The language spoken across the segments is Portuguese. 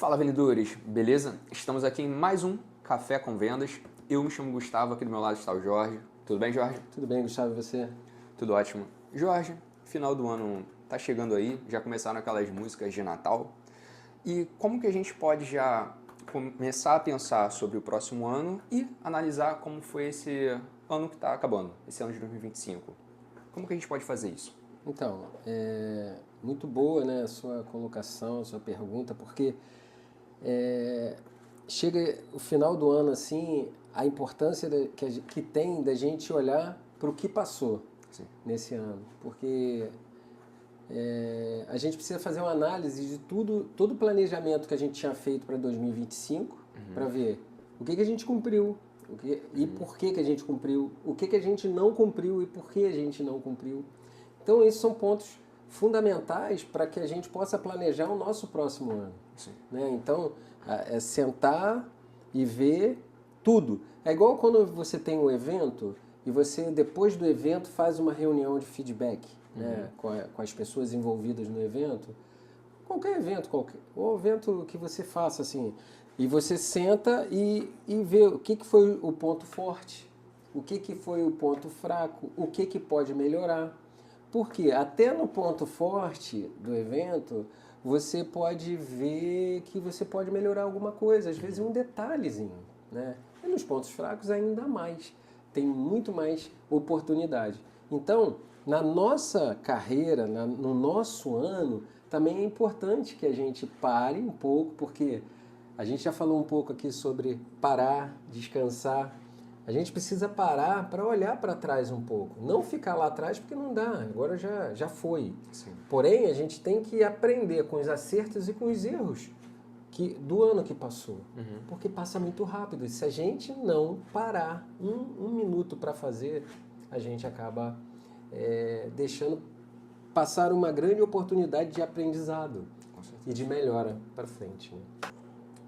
Fala, vendedores, beleza? Estamos aqui em mais um Café com Vendas. Eu me chamo Gustavo, aqui do meu lado está o Jorge. Tudo bem, Jorge? Tudo bem, Gustavo, e você? Tudo ótimo. Jorge, final do ano tá chegando aí, já começaram aquelas músicas de Natal. E como que a gente pode já começar a pensar sobre o próximo ano e analisar como foi esse ano que está acabando, esse ano de 2025? Como que a gente pode fazer isso? Então, muito boa, né, a sua colocação, a sua pergunta, porque é, chega o final do ano assim, a importância que tem da gente olhar para o que passou Sim. nesse ano, porque a gente precisa fazer uma análise de todo o planejamento que a gente tinha feito para 2025, para ver o que a gente cumpriu, e por que a gente cumpriu, o que a gente não cumpriu e por que a gente não cumpriu. Então, esses são pontos fundamentais para que a gente possa planejar o nosso próximo ano. Sim. Né? Então, é sentar e ver tudo. É igual quando você tem um evento e você, depois do evento, faz uma reunião de feedback, né? com as pessoas envolvidas no evento. Qualquer evento, o evento que você faça, assim. E você senta e vê o que foi o ponto forte, o que foi o ponto fraco, o que pode melhorar. Porque até no ponto forte do evento, você pode ver que você pode melhorar alguma coisa, às vezes um detalhezinho, né? E nos pontos fracos ainda mais. Tem muito mais oportunidade. Então, na nossa carreira, no nosso ano, também é importante que a gente pare um pouco, porque a gente já falou um pouco aqui sobre parar, descansar. A gente precisa parar para olhar para trás um pouco. Não ficar lá atrás porque não dá, agora já foi. Sim. Porém, a gente tem que aprender com os acertos e com os erros do ano que passou. Porque passa muito rápido. E se a gente não parar um minuto para fazer, a gente acaba deixando passar uma grande oportunidade de aprendizado e de melhora para frente. Né?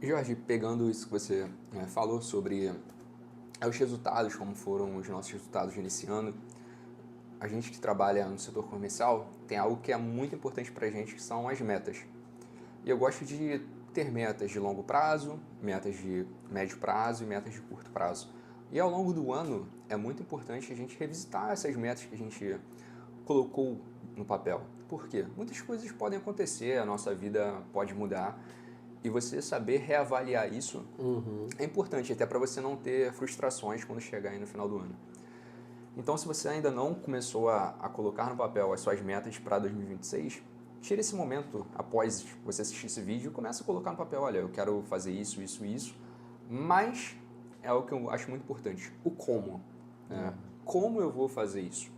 Jorge, pegando isso que você falou sobre os resultados, como foram os nossos resultados nesse ano, a gente que trabalha no setor comercial tem algo que é muito importante para a gente, que são as metas. E eu gosto de ter metas de longo prazo, metas de médio prazo e metas de curto prazo. E ao longo do ano é muito importante a gente revisitar essas metas que a gente colocou no papel. Por quê? Muitas coisas podem acontecer, a nossa vida pode mudar. E você saber reavaliar isso é importante, até para você não ter frustrações quando chegar aí no final do ano. Então, se você ainda não começou a colocar no papel as suas metas para 2026, tire esse momento após você assistir esse vídeo e comece a colocar no papel, olha, eu quero fazer isso, isso, isso, mas é o que eu acho muito importante, o como. Como eu vou fazer isso?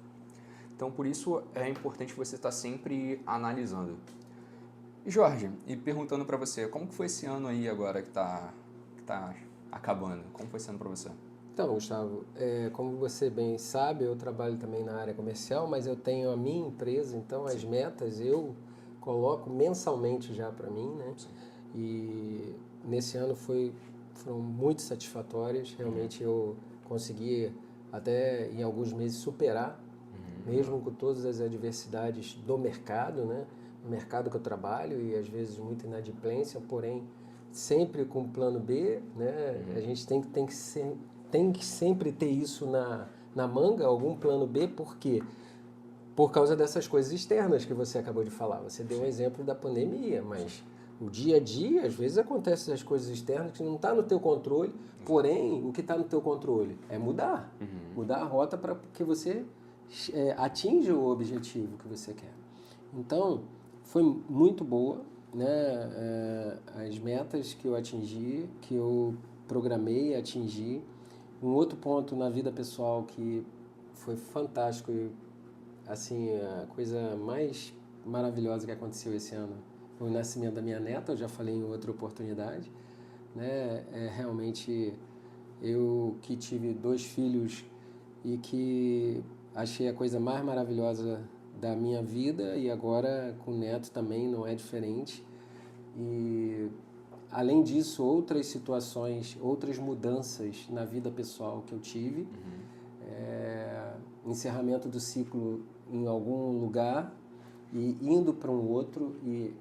Então, por isso é importante você estar sempre analisando. Jorge, e perguntando para você, como que foi esse ano aí agora que tá acabando? Como foi esse ano para você? Então, Gustavo, como você bem sabe, eu trabalho também na área comercial, mas eu tenho a minha empresa, então as metas eu coloco mensalmente já para mim, né? Sim. E nesse ano foram muito satisfatórias, realmente eu consegui até em alguns meses superar, mesmo com todas as adversidades do mercado, né? No mercado que eu trabalho e às vezes muita inadimplência, porém sempre com plano B, né? A gente tem que sempre ter isso na manga, algum plano B, por quê? Por causa dessas coisas externas que você acabou de falar. Você deu um exemplo da pandemia, mas o dia a dia, às vezes acontecem as coisas externas que não está no teu controle, porém, o que está no teu controle é mudar. Mudar a rota para que você atinja o objetivo que você quer. Então, foi muito boa, né? As metas que eu atingi, que eu programei atingir. Um outro ponto na vida pessoal que foi fantástico e assim, a coisa mais maravilhosa que aconteceu esse ano foi o nascimento da minha neta, eu já falei em outra oportunidade, né? Realmente eu que tive 2 filhos e que achei a coisa mais maravilhosa da minha vida e agora com o neto também não é diferente. E além disso, outras situações, outras mudanças na vida pessoal que eu tive, encerramento do ciclo em algum lugar e indo para um outro, e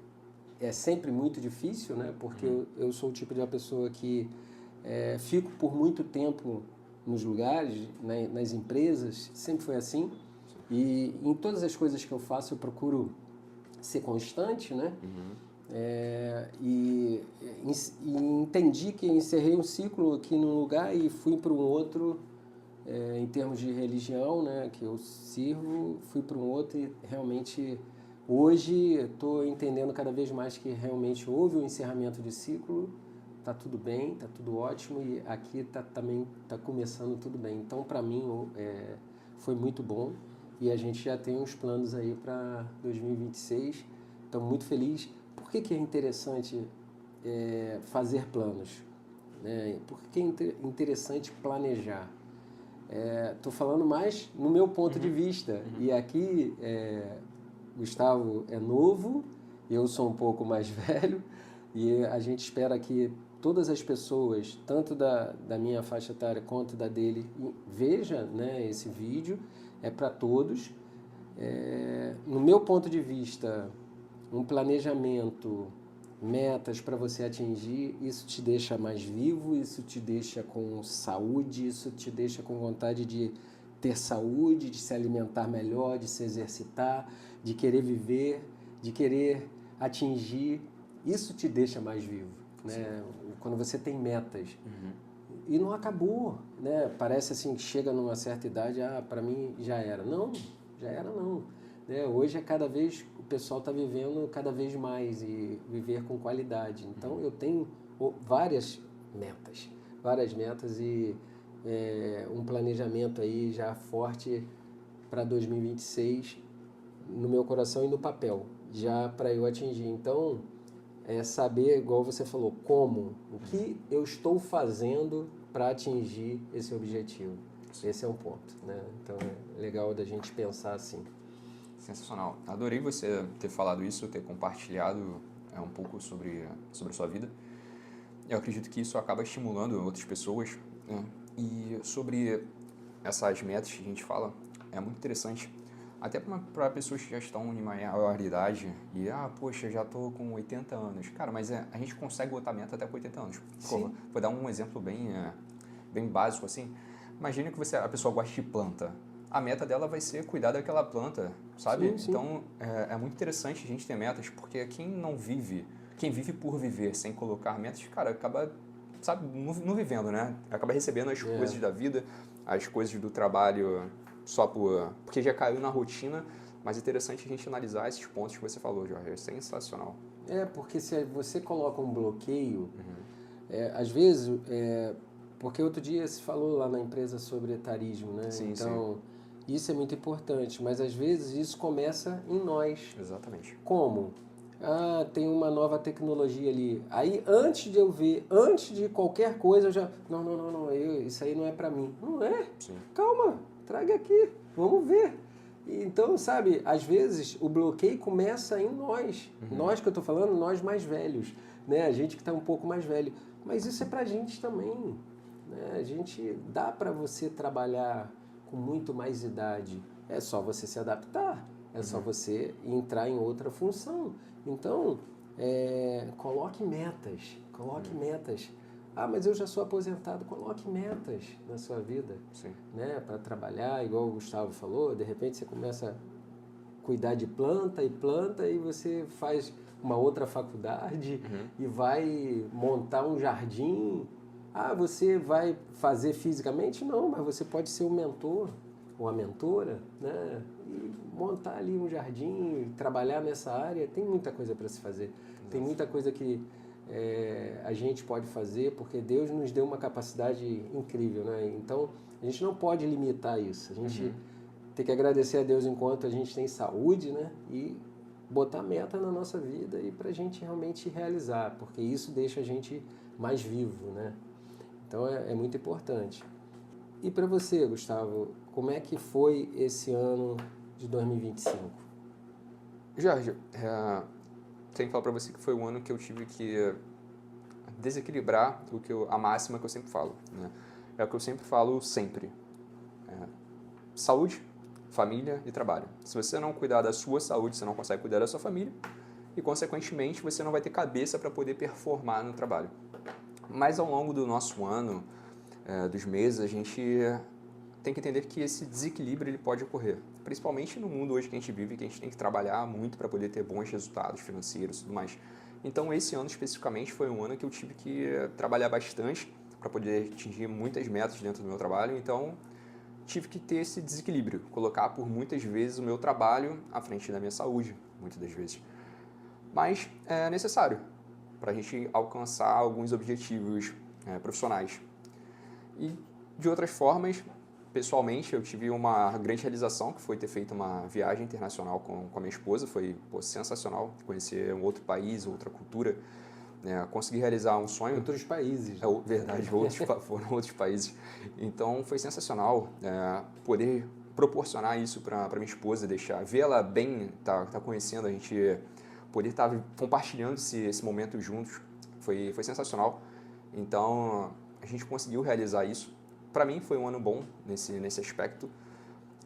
é sempre muito difícil, né? Porque eu sou o tipo de uma pessoa que fico por muito tempo nos lugares, né, nas empresas, sempre foi assim. E em todas as coisas que eu faço, eu procuro ser constante, né? E entendi que encerrei um ciclo aqui num lugar e fui para um outro, em termos de religião, né, que eu sirvo, fui para um outro e realmente hoje estou entendendo cada vez mais que realmente houve um encerramento de ciclo, tá tudo bem, tá tudo ótimo e aqui também tá começando tudo bem. Então para mim foi muito bom e a gente já tem uns planos aí para 2026. Estamos muito felizes. Por que é interessante fazer planos? Né? Por que é interessante planejar? Estou falando mais no meu ponto de vista. E aqui, Gustavo é novo, eu sou um pouco mais velho, e a gente espera que todas as pessoas, tanto da minha faixa etária quanto da dele, veja, né, esse vídeo. É para todos. No meu ponto de vista, um planejamento, metas para você atingir, isso te deixa mais vivo, isso te deixa com saúde, isso te deixa com vontade de ter saúde, de se alimentar melhor, de se exercitar, de querer viver, de querer atingir. Isso te deixa mais vivo, né? Quando você tem metas. E não acabou, né? Parece assim que chega numa certa idade, para mim já era. Não, já era não. Né? Hoje cada vez o pessoal está vivendo cada vez mais e viver com qualidade. Então eu tenho várias metas e um planejamento aí já forte para 2026 no meu coração e no papel, já para eu atingir. Então saber, igual você falou, o que eu estou fazendo para atingir esse objetivo. Esse é um ponto, né? Então é legal da gente pensar assim. Sensacional. Adorei você ter falado isso, ter compartilhado um pouco sobre a sua vida. Eu acredito que isso acaba estimulando outras pessoas, né? E sobre essas metas que a gente fala, é muito interessante. Até para pessoas que já estão em maior idade e, poxa, já estou com 80 anos. Cara, mas a gente consegue botar meta até com 80 anos. Sim. Vou dar um exemplo bem básico assim. Imagina que a pessoa gosta de planta. A meta dela vai ser cuidar daquela planta, sabe? Sim, sim. Então, é muito interessante a gente ter metas, porque quem vive por viver sem colocar metas, cara, acaba, sabe, não vivendo, né? Acaba recebendo as coisas da vida, as coisas do trabalho só porque já caiu na rotina, mas é interessante a gente analisar esses pontos que você falou, Jorge. É sensacional. Porque se você coloca um bloqueio, às vezes, porque outro dia se falou lá na empresa sobre etarismo, né? Sim, então, isso é muito importante, mas às vezes isso começa em nós. Exatamente. Como? Tem uma nova tecnologia ali. Aí, antes de eu ver, antes de qualquer coisa, eu já... Não, isso aí não é pra mim. Não é? Sim. Calma, traga aqui, vamos ver. Então, sabe, às vezes o bloqueio começa em nós. Nós que eu tô falando, nós mais velhos, né? A gente que tá um pouco mais velho. Mas isso é pra gente também, né? A gente dá pra você trabalhar com muito mais idade. É só você se adaptar. É só você entrar em outra função. Então, coloque metas. Mas eu já sou aposentado. Coloque metas na sua vida, né? Para trabalhar, igual o Gustavo falou. De repente você começa a cuidar de planta e você faz uma outra faculdade e vai montar um jardim. Você vai fazer fisicamente? Não, mas você pode ser um mentor ou a mentora, né? E montar ali um jardim, trabalhar nessa área. Tem muita coisa para se fazer. Tem muita coisa que a gente pode fazer, porque Deus nos deu uma capacidade incrível, né? Então, a gente não pode limitar isso. A gente tem que agradecer a Deus enquanto a gente tem saúde, né? E botar meta na nossa vida e para a gente realmente realizar, porque isso deixa a gente mais vivo, né? Então, é muito importante. E para você, Gustavo, como é que foi esse ano de 2025? Jorge, tenho que falar para você que foi um ano que eu tive que desequilibrar a máxima que eu sempre falo, né? É o que eu sempre falo sempre. Saúde, família e trabalho. Se você não cuidar da sua saúde, você não consegue cuidar da sua família e, consequentemente, você não vai ter cabeça para poder performar no trabalho. Mas ao longo do nosso ano, dos meses, a gente tem que entender que esse desequilíbrio ele pode ocorrer, principalmente no mundo hoje que a gente vive, que a gente tem que trabalhar muito para poder ter bons resultados financeiros e tudo mais. Então, esse ano especificamente foi um ano que eu tive que trabalhar bastante para poder atingir muitas metas dentro do meu trabalho. Então, tive que ter esse desequilíbrio, colocar por muitas vezes o meu trabalho à frente da minha saúde, muitas das vezes. Mas é necessário para a gente alcançar alguns objetivos profissionais. E de outras formas, pessoalmente, eu tive uma grande realização, que foi ter feito uma viagem internacional com a minha esposa. Foi sensacional conhecer um outro país, outra cultura, né? Consegui realizar um sonho. Outros países. É verdade, foram outros países. Então, foi sensacional poder proporcionar isso para minha esposa, ver ela bem, tá conhecendo, a gente poder estar compartilhando esse momento juntos. Foi sensacional. Então, a gente conseguiu realizar isso. Para mim foi um ano bom nesse aspecto,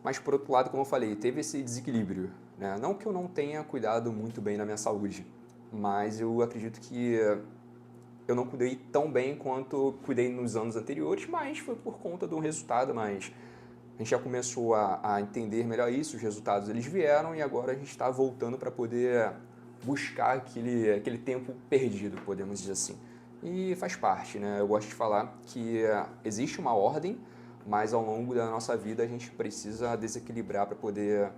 mas por outro lado, como eu falei, teve esse desequilíbrio, né? Não que eu não tenha cuidado muito bem da minha saúde, mas eu acredito que eu não cuidei tão bem quanto cuidei nos anos anteriores, mas foi por conta do resultado, mas a gente já começou a entender melhor isso, os resultados eles vieram e agora a gente está voltando para poder buscar aquele tempo perdido, podemos dizer assim. E faz parte, né? Eu gosto de falar que existe uma ordem, mas ao longo da nossa vida a gente precisa desequilibrar para poder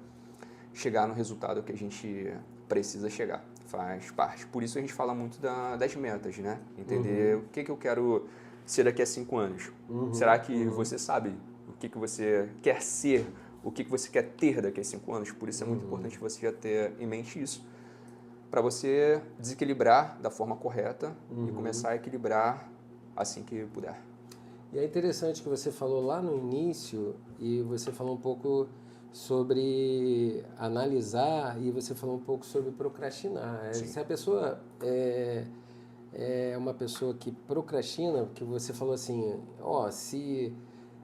chegar no resultado que a gente precisa chegar. Faz parte. Por isso a gente fala muito das metas, né? Entender o que eu quero ser daqui a 5 anos. Será que você sabe o que você quer ser, o que você quer ter daqui a 5 anos? Por isso é muito importante você já ter em mente isso, para você desequilibrar da forma correta e começar a equilibrar assim que puder. E é interessante que você falou lá no início, e você falou um pouco sobre analisar, e você falou um pouco sobre procrastinar. Se a pessoa é uma pessoa que procrastina, que você falou assim,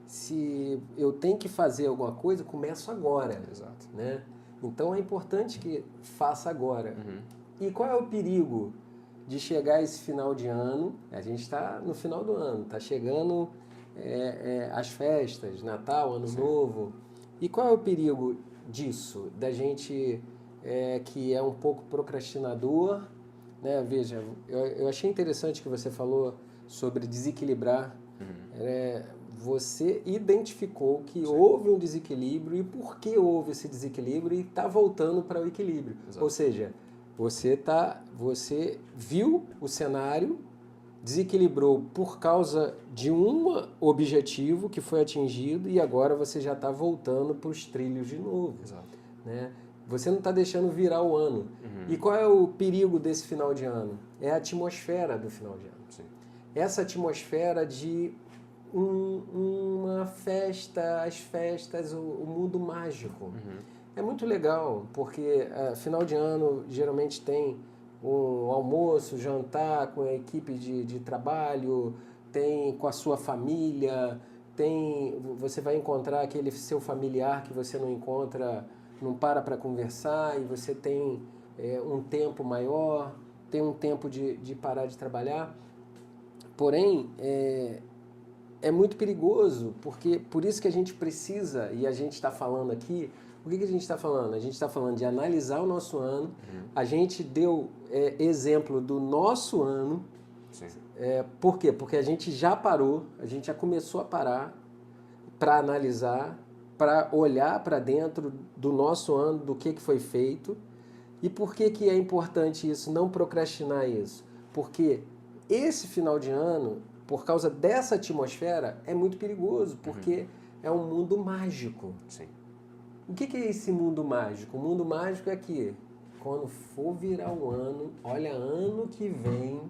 se eu tenho que fazer alguma coisa, começo agora. Exato. Né? Então é importante que faça agora. E qual é o perigo de chegar esse final de ano? A gente está no final do ano, está chegando as festas, Natal, Ano Novo. E qual é o perigo disso? Da gente que é um pouco procrastinador, né? Veja, eu achei interessante que você falou sobre desequilibrar. Você identificou que houve um desequilíbrio e por que houve esse desequilíbrio e está voltando para o equilíbrio. Exato. Ou seja, você viu o cenário, desequilibrou por causa de um objetivo que foi atingido e agora você já está voltando para os trilhos de novo. Exato. Né? Você não está deixando virar o ano. E qual é o perigo desse final de ano? É a atmosfera do final de ano. Sim. Essa atmosfera de uma festa, as festas, o mundo mágico. É muito legal, porque final de ano geralmente tem um almoço, jantar com a equipe de trabalho, tem com a sua família, você vai encontrar aquele seu familiar que você não encontra, não para conversar, e você tem um tempo maior, tem um tempo de parar de trabalhar. Porém, é muito perigoso, porque por isso que a gente precisa, e a gente está falando aqui, o que a gente está falando? A gente está falando de analisar o nosso ano, a gente deu exemplo do nosso ano. Sim. Por quê? Porque a gente já parou, a gente já começou a parar para analisar, para olhar para dentro do nosso ano, do que foi feito. E por que é importante isso, não procrastinar isso? Porque esse final de ano, por causa dessa atmosfera, é muito perigoso, porque é um mundo mágico. Sim. O que é esse mundo mágico? O mundo mágico é que, quando for virar o ano, olha, ano que vem,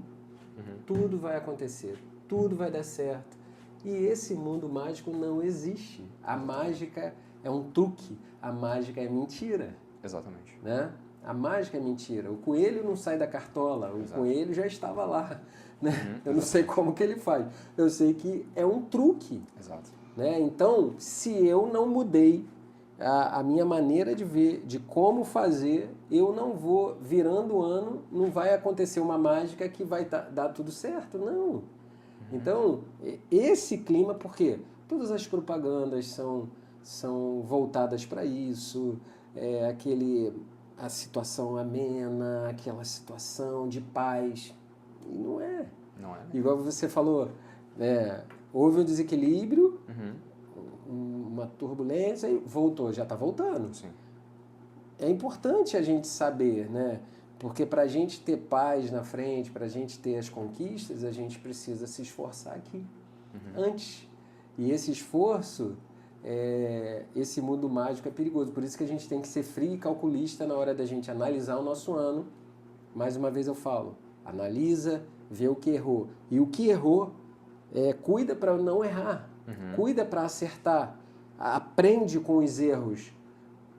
tudo vai acontecer, tudo vai dar certo. E esse mundo mágico não existe. A mágica é um truque, a mágica é mentira. Exatamente. Né? A mágica é mentira. O coelho não sai da cartola, o coelho já estava lá. Né? Eu não sei como que ele faz. Eu sei que é um truque. Exato. Né? Então, se eu não mudei a minha maneira de ver, de como fazer, eu não vou, virando o ano, não vai acontecer uma mágica que vai dar tudo certo, não. Então, esse clima, por quê? Todas as propagandas são voltadas para isso, a situação amena, aquela situação de paz, e não é. Não é? Igual você falou, houve um desequilíbrio, uma turbulência e voltou, já está voltando. Sim. É importante a gente saber, né? Porque para a gente ter paz na frente, para a gente ter as conquistas, a gente precisa se esforçar aqui, antes. E esse esforço, esse mundo mágico é perigoso. Por isso que a gente tem que ser frio e calculista na hora da gente analisar o nosso ano. Mais uma vez eu falo, analisa, vê o que errou. E o que errou, cuida para não errar. Cuida para acertar, aprende com os erros,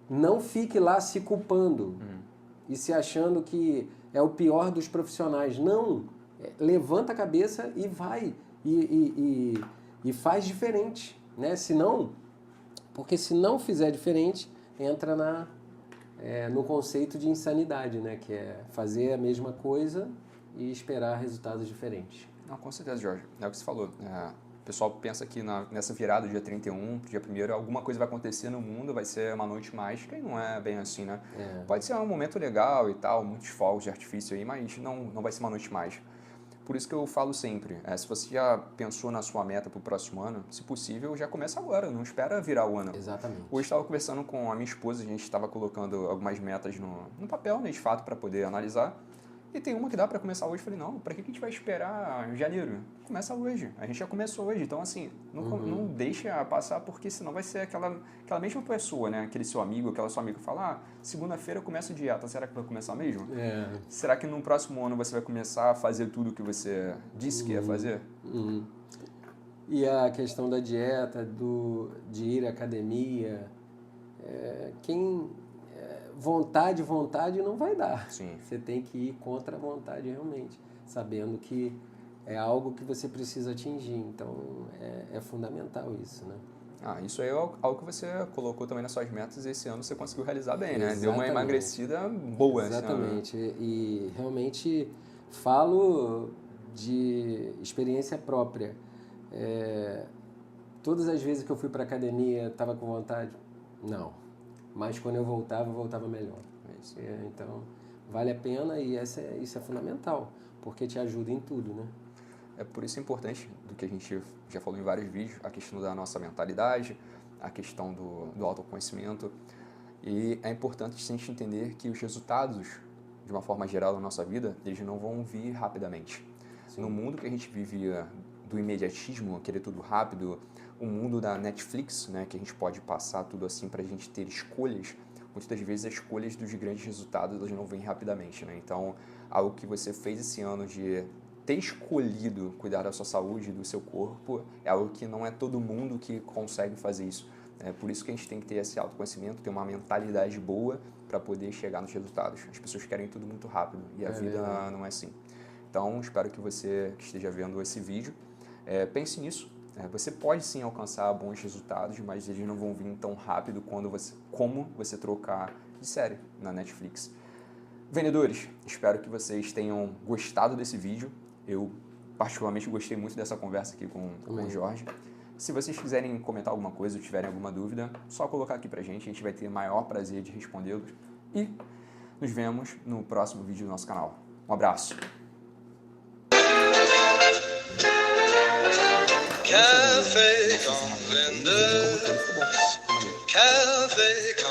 não fique lá se culpando e se achando que é o pior dos profissionais. Não, levanta a cabeça e vai, e faz diferente, né? Porque se não fizer diferente, entra no conceito de insanidade, né? Que é fazer a mesma coisa e esperar resultados diferentes. Não, com certeza, Jorge, é o que você falou. O pessoal pensa que nessa virada do dia 31, dia 1º, alguma coisa vai acontecer no mundo, vai ser uma noite mágica, e não é bem assim, né? Pode ser um momento legal e tal, muitos fogos de artifício aí, mas não vai ser uma noite mágica. Por isso que eu falo sempre, se você já pensou na sua meta para o próximo ano, se possível, já começa agora, não espera virar o ano. Exatamente. Hoje estava conversando com a minha esposa, a gente estava colocando algumas metas no papel, né, de fato, para poder analisar. E tem uma que dá para começar hoje. Falei, não, para que a gente vai esperar janeiro? Começa hoje. A gente já começou hoje. Então, assim, não deixa passar, porque senão vai ser aquela mesma pessoa, né? Aquele seu amigo, aquela sua amiga fala, segunda-feira eu começo dieta. Será que vai começar mesmo? Será que no próximo ano você vai começar a fazer tudo o que você disse que ia fazer? E a questão da dieta, de ir à academia, vontade não vai dar. Sim. Você tem que ir contra a vontade realmente, sabendo que é algo que você precisa atingir. Então, é fundamental isso, né? Isso aí é algo que você colocou também nas suas metas e esse ano você conseguiu realizar bem, né? Exatamente. Deu uma emagrecida boa. Exatamente. E realmente falo de experiência própria. Todas as vezes que eu fui para a academia, estava com vontade? Não. Mas quando eu voltava melhor. Então, vale a pena e isso é fundamental, porque te ajuda em tudo, né? Por isso é importante, do que a gente já falou em vários vídeos, a questão da nossa mentalidade, a questão do autoconhecimento. E é importante a gente entender que os resultados, de uma forma geral da nossa vida, eles não vão vir rapidamente. Sim. No mundo que a gente vive do imediatismo, querer tudo rápido, o mundo da Netflix, né, que a gente pode passar tudo assim para a gente ter escolhas, muitas das vezes as escolhas dos grandes resultados elas não vêm rapidamente, né? Então, algo que você fez esse ano de ter escolhido cuidar da sua saúde, do seu corpo, é algo que não é todo mundo que consegue fazer isso. É por isso que a gente tem que ter esse autoconhecimento, ter uma mentalidade boa para poder chegar nos resultados. As pessoas querem tudo muito rápido e a vida não é assim. Então, espero que você que esteja vendo esse vídeo pense nisso. Você pode sim alcançar bons resultados, mas eles não vão vir tão rápido como você trocar de série na Netflix. Vendedores, espero que vocês tenham gostado desse vídeo. Eu particularmente gostei muito dessa conversa aqui com o Jorge. Se vocês quiserem comentar alguma coisa ou tiverem alguma dúvida, só colocar aqui pra gente, a gente vai ter o maior prazer de respondê-los. E nos vemos no próximo vídeo do nosso canal. Um abraço! Café com Vendas. Café com